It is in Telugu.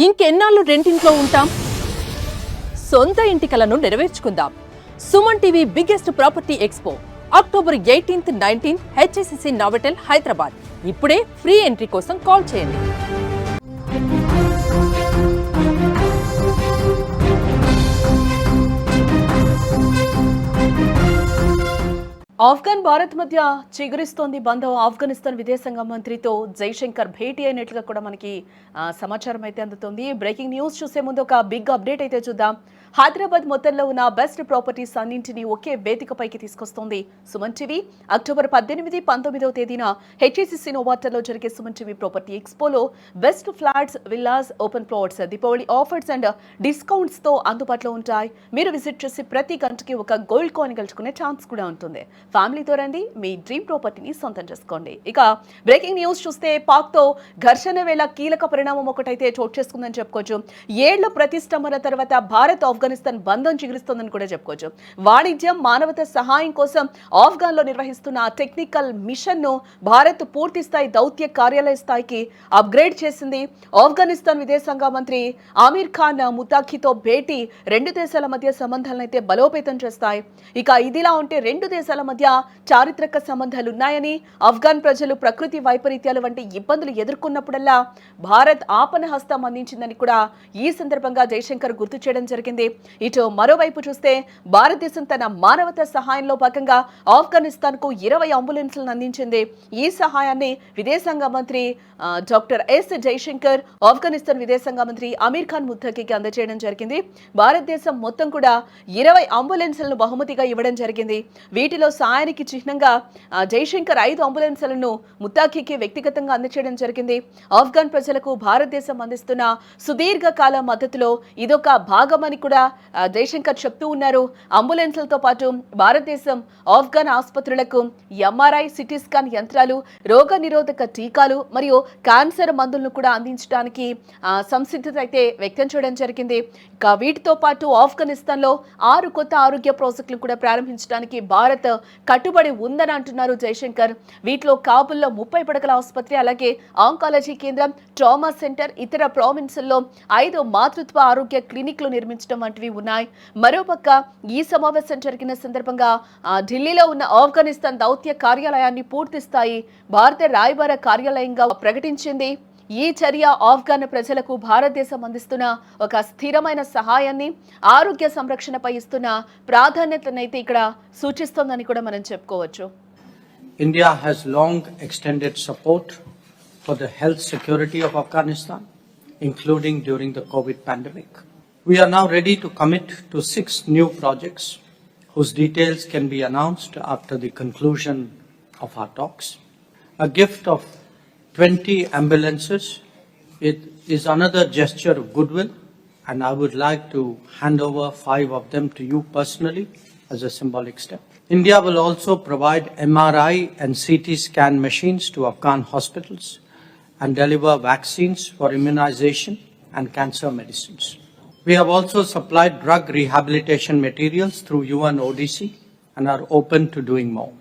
ఇంకెన్నాళ్ళు రెంటింట్లో ఉంటాం? సొంత ఇంటి కలను నెరవేర్చుకుందాం. Suman TV biggest property expo October 18th, 19th HSCC Novotel Hyderabad. ఇప్పుడే ఫ్రీ ఎంట్రీ కోసం కాల్ చేయండి. ఆఫ్ఘన్ భారత్ మధ్య చిగురిస్తోంది బంధం. ఆఫ్ఘనిస్తాన్ విదేశాంగ మంత్రితో జైశంకర్ భేటీ అయినట్లుగా కూడా మనకి సమాచారం అయితే అందుతుంది. బ్రేకింగ్ న్యూస్ చూసే ముందు ఒక బిగ్ అప్డేట్ అయితే చూద్దాం. హైదరాబాద్ మొత్తంలో ఉన్న బెస్ట్ ప్రాపర్టీస్ అన్నింటినీ ఒకే వేదికపైకి తీసుకొస్తోంది సుమన్ టీవీ. అక్టోబర్ 18, 19వ తేదీన హెచ్ఎస్సిసి నోవాటెల్లో జరిగే సుమన్ టీవీ ప్రాపర్టీ ఎక్స్పోలో best flats, villas, open plots, Deepavali offers and discounts తో అందుబాటులో ఉంటాయి. మీరు విజిట్ చేసి ప్రతి గంటకి ఒక గోల్డ్ కాయిన్ గెలుచుకునే ఛాన్స్ కూడా ఉంటుంది. ఫ్యామిలీతో రండి, మీ డ్రీమ్ ప్రాపర్టీని సొంతం చేసుకోండి. ఇక బ్రేకింగ్ న్యూస్ చూస్తే పాక్తో ఘర్షణ వేళ కీలక పరిణామం ఒకటైతే చోటు చేసుకుందని చెప్పుకోవచ్చు. ఏళ్ల ప్రతిష్టంభన తర్వాత భారత్ ఆఫ్ఘనిస్తాన్ బంధం చిగురిస్తోందని కూడా చెప్పుకోవచ్చు. వాణిజ్యం, మానవతా సహాయం కోసం ఆఫ్ఘన్ లో నిర్వహిస్తున్న టెక్నికల్ మిషన్ ను భారత్ పూర్తి స్థాయి దౌత్య కార్యాలయ స్థాయికి అప్గ్రేడ్ చేసింది. ఆఫ్ఘనిస్తాన్ విదేశాంగ మంత్రి ఆమీర్ ఖాన్ ముతాఖీతో భేటీ రెండు దేశాల మధ్య సంబంధాలను అయితే బలోపేతం చేస్తాయి. ఇక ఇదిలా ఉంటే రెండు దేశాల మధ్య చారిత్రక సంబంధాలున్నాయని, ఆఫ్ఘన్ ప్రజలు ప్రకృతి వైపరీత్యాలు వంటి ఇబ్బందులు ఎదుర్కొన్నప్పుడల్లా భారత్ ఆపన హస్తం అందించిందని కూడా ఈ సందర్భంగా జైశంకర్ గుర్తు చేయడం జరిగింది. ఇటు మరోవైపు చూస్తే భారతదేశం తన మానవతా సహాయంలో భాగంగా ఆఫ్ఘనిస్తాన్ కు 20 అంబులెన్స్లను అందించింది. ఈ సహాయాన్ని విదేశాంగ మంత్రి డాక్టర్ ఎస్ జైశంకర్ ఆఫ్ఘనిస్తాన్ విదేశాంగ మంత్రి అమీర్ ఖాన్ ముత్తఖీకి అందజేయడం జరిగింది. భారతదేశం మొత్తం కూడా 20 అంబులెన్స్లను బహుమతిగా ఇవ్వడం జరిగింది. వీటిలో సాయానికి చిహ్నంగా జైశంకర్ 5 అంబులెన్స్లను ముత్తాఖీకి వ్యక్తిగతంగా అందజేయడం జరిగింది. ఆఫ్ఘన్ ప్రజలకు భారతదేశం అందిస్తున్న సుదీర్ఘకాల మద్దతులో ఇదొక భాగమని కూడా జైశంకర్ చెప్తూ ఉన్నారు. అంబులెన్స్లతో పాటు భారతదేశం ఆఫ్ఘన్ ఆసుపత్రులకు ఎంఆర్ఐ, సిటీ స్కాన్ యంత్రాలు, రోగ నిరోధక టీకాలు మరియు క్యాన్సర్ మందులను కూడా అందించడానికి సంసిద్ధత అయితే వ్యక్తం చేయడం జరిగింది. ఇక వీటితో పాటు ఆఫ్ఘనిస్తాన్ లో 6 కొత్త ఆరోగ్య ప్రాజెక్టులు కూడా ప్రారంభించడానికి భారత్ కట్టుబడి ఉందని అంటున్నారు జైశంకర్. వీటిలో కాబుల్లో 30 పడకల ఆసుపత్రి, అలాగే ఆంకాలజీ కేంద్రం, ట్రామా సెంటర్, ఇతర ప్రావిన్సుల్లో 5 మాతృత్వ ఆరోగ్య క్లినిక్లు నిర్మించడం వంటివి ఉన్నాయి. మరోపక్క ఈ సమావేశం జరిగిన సందర్భంగా ఢిల్లీలో ఉన్న ఆఫ్ఘనిస్తాన్ దౌత్య కార్యాలయాన్ని పూర్తి స్థాయి భారత రాయబార కార్యాలయంగా ప్రకటించింది. ఈ చర్య ఆఫ్ఘన్ ప్రజలకు భారతదేశం అందిస్తున్న ఒక స్థిరమైన సహాయాన్ని, ఆరోగ్య సంరక్షణపై ఇస్తున్న ప్రాధాన్యతనైతే ఇక్కడ సూచిస్తోందని కూడా మనం చెప్పుకోవచ్చు. India has long extended support for the health security of Afghanistan, including during the COVID pandemic. We are now ready to commit to 6 new projects whose details can be announced after the conclusion of our talks. A gift of 20 ambulances. It is another gesture of goodwill, and I would like to hand over 5 of them to you personally as a symbolic step. India will also provide MRI and CT scan machines to Afghan hospitals and deliver vaccines for immunization and cancer medicines. We have also supplied drug rehabilitation materials through UNODC and are open to doing more.